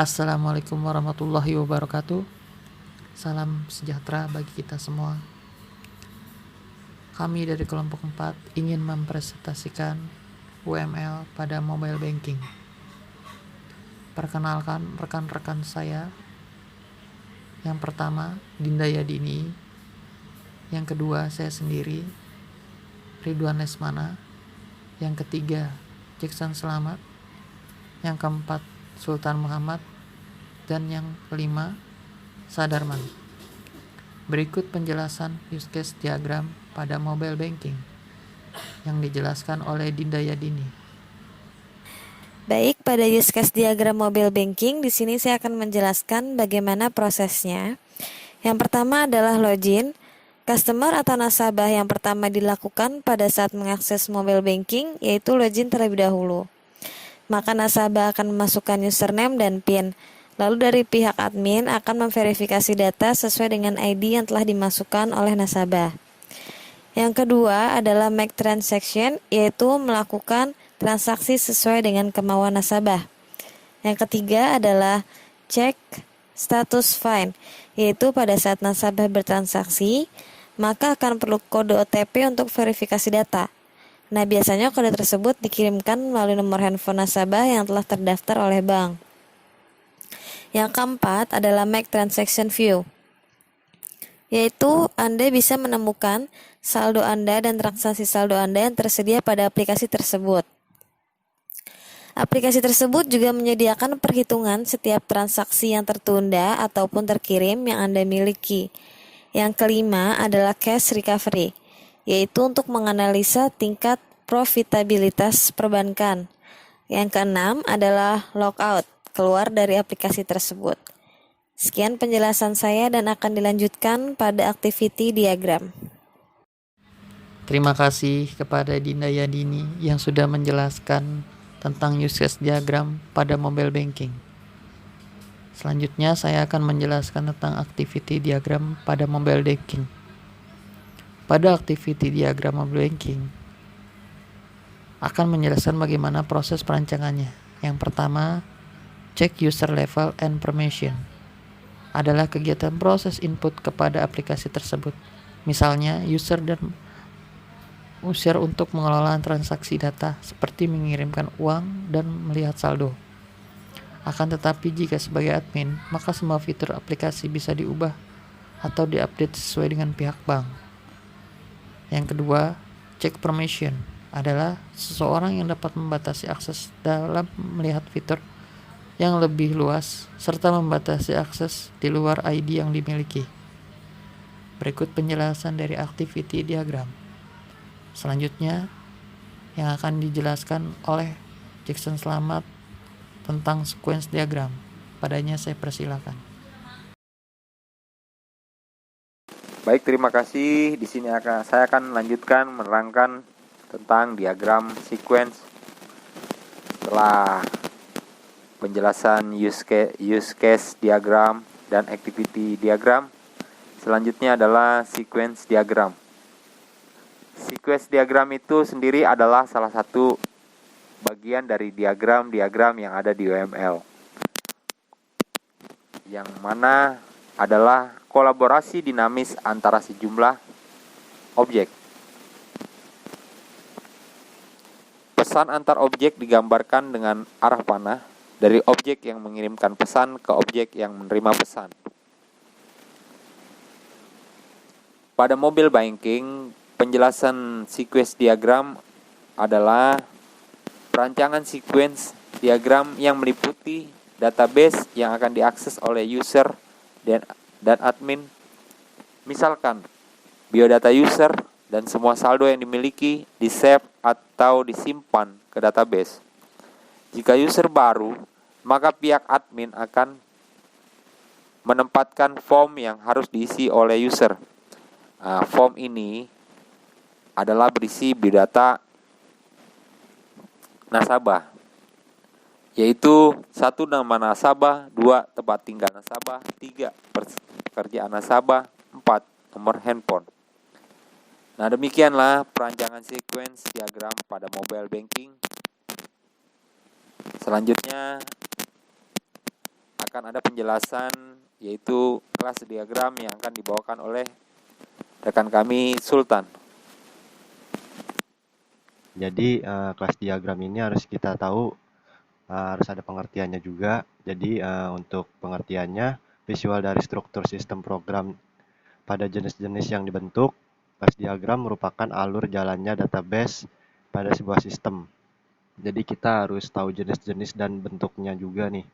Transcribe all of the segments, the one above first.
Assalamualaikum warahmatullahi wabarakatuh. Salam sejahtera bagi kita semua. Kami dari kelompok 4 ingin mempresentasikan UML pada mobile banking. Perkenalkan rekan-rekan saya. Yang pertama, Dinda Yadini. Yang kedua, saya sendiri, Ridwan Lesmana. Yang ketiga, Jackson Selamat. Yang keempat, Sultan Muhammad. Dan yang kelima, Sadarman. Berikut penjelasan use case diagram pada mobile banking yang dijelaskan oleh Dinda Yadini. Baik, pada use case diagram mobile banking, di sini saya akan menjelaskan bagaimana prosesnya. Yang pertama adalah login. Customer atau nasabah yang pertama dilakukan pada saat mengakses mobile banking yaitu login terlebih dahulu. Maka nasabah akan memasukkan username dan PIN. Lalu dari pihak admin akan memverifikasi data sesuai dengan ID yang telah dimasukkan oleh nasabah. Yang kedua adalah make transaction, yaitu melakukan transaksi sesuai dengan kemauan nasabah. Yang ketiga adalah cek status fine, yaitu pada saat nasabah bertransaksi, maka akan perlu kode OTP untuk verifikasi data. Nah, biasanya kode tersebut dikirimkan melalui nomor handphone nasabah yang telah terdaftar oleh bank. Yang keempat adalah make transaction view, yaitu Anda bisa menemukan saldo Anda dan transaksi saldo Anda yang tersedia pada aplikasi tersebut. Aplikasi tersebut juga menyediakan perhitungan setiap transaksi yang tertunda ataupun terkirim yang Anda miliki. Yang kelima adalah cash recovery, yaitu untuk menganalisa tingkat profitabilitas perbankan. Yang keenam adalah logout, keluar dari aplikasi tersebut. Sekian penjelasan saya dan akan dilanjutkan pada activity diagram. Terima kasih kepada Dinda Yadini yang sudah menjelaskan tentang use case diagram pada mobile banking. Selanjutnya saya akan menjelaskan tentang activity diagram pada mobile banking. Pada activity diagram mobile banking akan menjelaskan bagaimana proses perancangannya. Yang pertama, check user level and permission adalah kegiatan proses input kepada aplikasi tersebut. Misalnya, user untuk mengelola transaksi data seperti mengirimkan uang dan melihat saldo. Akan tetapi jika sebagai admin, maka semua fitur aplikasi bisa diubah atau diupdate sesuai dengan pihak bank. Yang kedua, check permission adalah seseorang yang dapat membatasi akses dalam melihat fitur yang lebih luas serta membatasi akses di luar ID yang dimiliki. Berikut penjelasan dari activity diagram. Selanjutnya yang akan dijelaskan oleh Jackson Selamat tentang sequence diagram. Padanya saya persilakan. Baik, terima kasih. Di sini saya akan lanjutkan menerangkan tentang diagram sequence. Setelah penjelasan use case diagram dan activity diagram, selanjutnya adalah sequence diagram. Sequence diagram itu sendiri adalah salah satu bagian dari diagram-diagram yang ada di UML, yang mana adalah kolaborasi dinamis antara sejumlah objek. Pesan antar objek digambarkan dengan arah panah dari objek yang mengirimkan pesan ke objek yang menerima pesan. Pada mobile banking, penjelasan sequence diagram adalah perancangan sequence diagram yang meliputi database yang akan diakses oleh user dan admin. Misalkan, biodata user dan semua saldo yang dimiliki di-save atau disimpan ke database. Jika user baru, maka pihak admin akan menempatkan form yang harus diisi oleh user. Form ini adalah berisi biodata nasabah, yaitu 1 nama nasabah, 2 tempat tinggal nasabah, 3 pekerjaan nasabah, 4 nomor handphone. Nah, demikianlah perancangan sequence diagram pada mobile banking. Selanjutnya akan ada penjelasan, yaitu kelas diagram yang akan dibawakan oleh rekan kami Sultan. Jadi kelas diagram ini harus kita tahu, harus ada pengertiannya juga. Jadi untuk pengertiannya, visual dari struktur sistem program pada jenis-jenis yang dibentuk. Kelas diagram merupakan alur jalannya database pada sebuah sistem. Jadi kita harus tahu jenis-jenis dan bentuknya juga nih.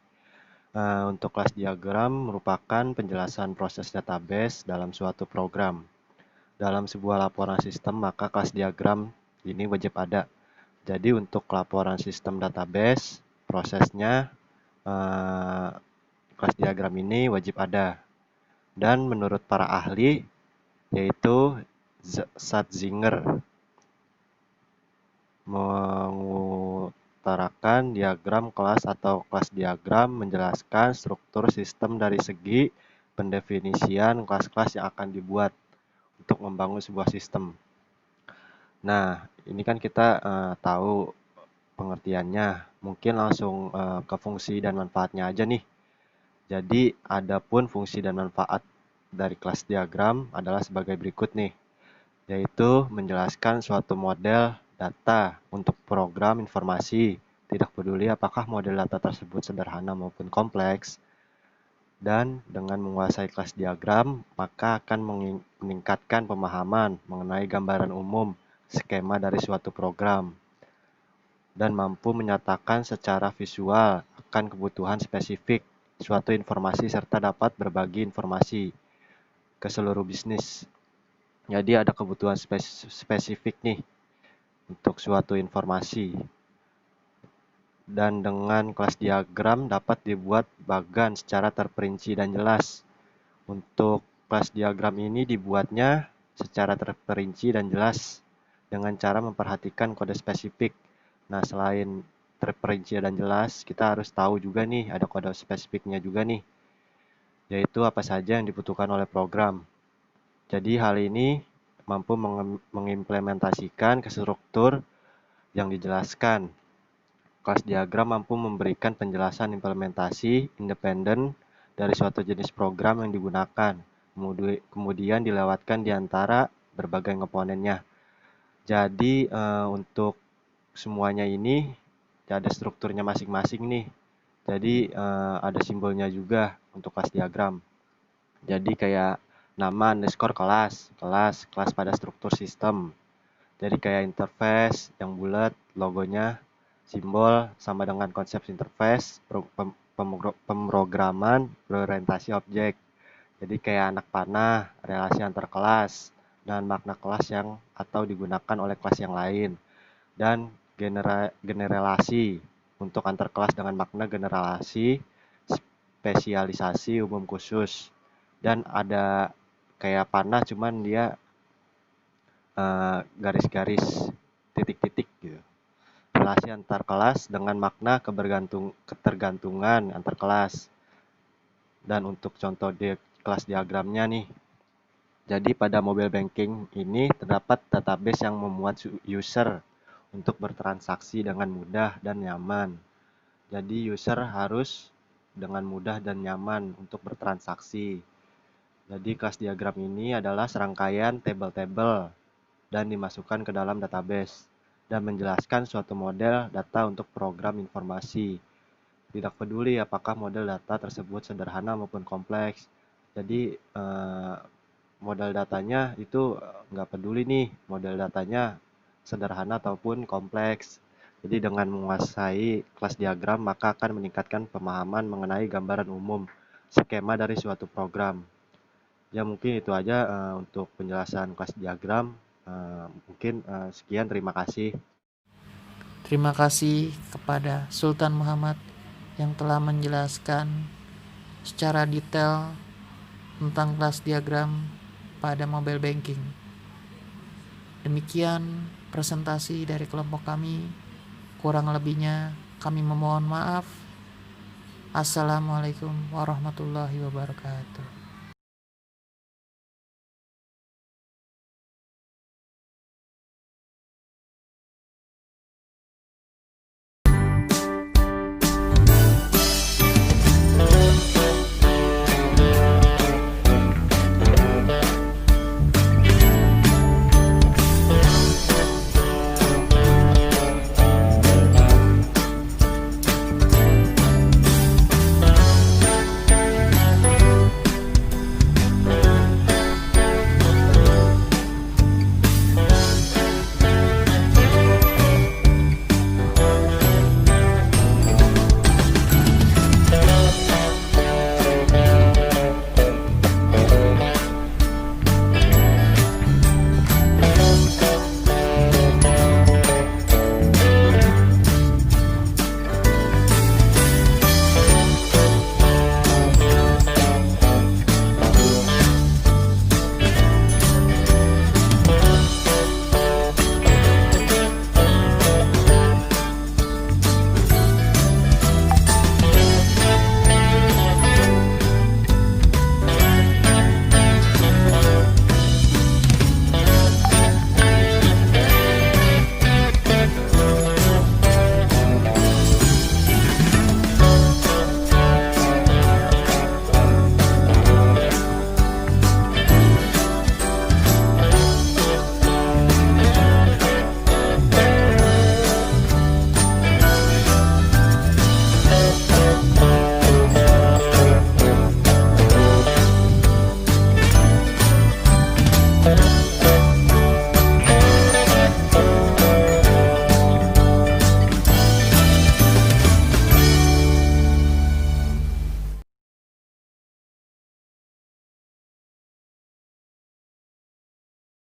Untuk kelas diagram merupakan penjelasan proses database dalam suatu program. Dalam sebuah laporan sistem, maka kelas diagram ini wajib ada. Jadi untuk laporan sistem database, prosesnya kelas diagram ini wajib ada. Dan menurut para ahli, yaitu Schatzinger, mengutarakan diagram kelas atau kelas diagram menjelaskan struktur sistem dari segi pendefinisian kelas-kelas yang akan dibuat untuk membangun sebuah sistem. Nah, ini kan kita tahu pengertiannya, mungkin langsung ke fungsi dan manfaatnya aja nih. Jadi, adapun fungsi dan manfaat dari kelas diagram adalah sebagai berikut nih, yaitu menjelaskan suatu model data untuk program informasi, tidak peduli apakah model data tersebut sederhana maupun kompleks. Dan dengan menguasai kelas diagram, maka akan meningkatkan pemahaman mengenai gambaran umum skema dari suatu program dan mampu menyatakan secara visual akan kebutuhan spesifik suatu informasi serta dapat berbagi informasi ke seluruh bisnis. Jadi ada kebutuhan spesifik nih untuk suatu informasi. Dan dengan kelas diagram dapat dibuat bagan secara terperinci dan jelas. Untuk kelas diagram ini dibuatnya secara terperinci dan jelas dengan cara memperhatikan kode spesifik. Nah, selain terperinci dan jelas, kita harus tahu juga nih ada kode spesifiknya juga nih, yaitu apa saja yang dibutuhkan oleh program. Jadi hal ini mampu mengimplementasikan ke struktur yang dijelaskan. Kelas diagram mampu memberikan penjelasan implementasi independen dari suatu jenis program yang digunakan, kemudian dilewatkan di antara berbagai komponennya. Jadi untuk semuanya ini ada strukturnya masing-masing nih. Jadi ada simbolnya juga untuk kelas diagram. Jadi kayak nama underscore kelas pada struktur sistem. Jadi kayak interface yang bulat, logonya, simbol sama dengan konsep interface, pemrograman, berorientasi objek. Jadi kayak anak panah, relasi antar kelas, dan makna kelas yang atau digunakan oleh kelas yang lain. Dan generalisasi untuk antar kelas dengan makna generalisasi, spesialisasi, umum khusus. Dan ada kayak panah cuman dia garis-garis titik-titik gitu. Relasi antar kelas dengan makna ketergantungan antar kelas. Dan untuk contoh kelas diagramnya nih. Jadi pada mobile banking ini terdapat database yang memuat user untuk bertransaksi dengan mudah dan nyaman. Jadi user harus dengan mudah dan nyaman untuk bertransaksi. Jadi kelas diagram ini adalah serangkaian tabel-tabel dan dimasukkan ke dalam database dan menjelaskan suatu model data untuk program informasi. Tidak peduli apakah model data tersebut sederhana maupun kompleks. Jadi model datanya itu nggak peduli nih model datanya sederhana ataupun kompleks. Jadi dengan menguasai kelas diagram maka akan meningkatkan pemahaman mengenai gambaran umum skema dari suatu program. Ya mungkin itu aja untuk penjelasan kelas diagram. Mungkin sekian, terima kasih. Terima kasih kepada Sultan Muhammad yang telah menjelaskan secara detail tentang kelas diagram pada mobile banking. Demikian presentasi dari kelompok kami. Kurang lebihnya kami memohon maaf. Assalamualaikum warahmatullahi wabarakatuh.